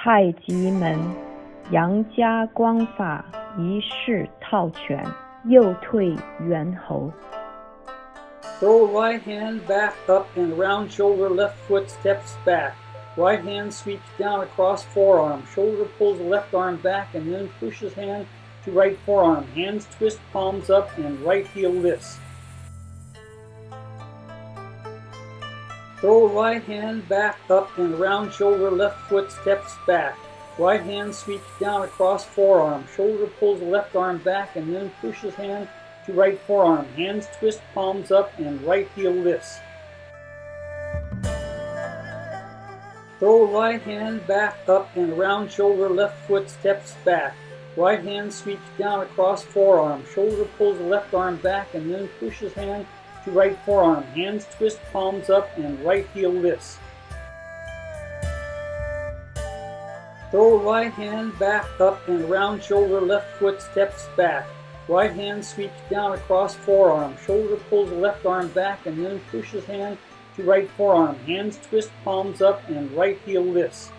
太极门，杨家光法一式套拳，右退猿猴。Throw right hand back up and round shoulder, left foot steps back. Right hand sweeps down across forearm. Shoulder pulls left arm back and then pushes hand to right forearm. Hands twist palms up and right heel lifts. Throw right hand back up and round shoulder, left foot steps back. Right hand sweeps down across forearm. Shoulder pulls left arm back and then pushes hand to right forearm. Hands twist palms up and right heel lifts. Throw right hand back up and round shoulder, left foot steps back. Right hand sweeps down across forearm. Shoulder pulls left arm back and then pushes hand to right forearm. Hands twist palms up and right heel lifts. Throw right hand back up and round shoulder, left foot steps back. Right hand sweeps down across forearm. Shoulder pulls left arm back and then pushes hand to right forearm. Hands twist palms up and right heel lifts.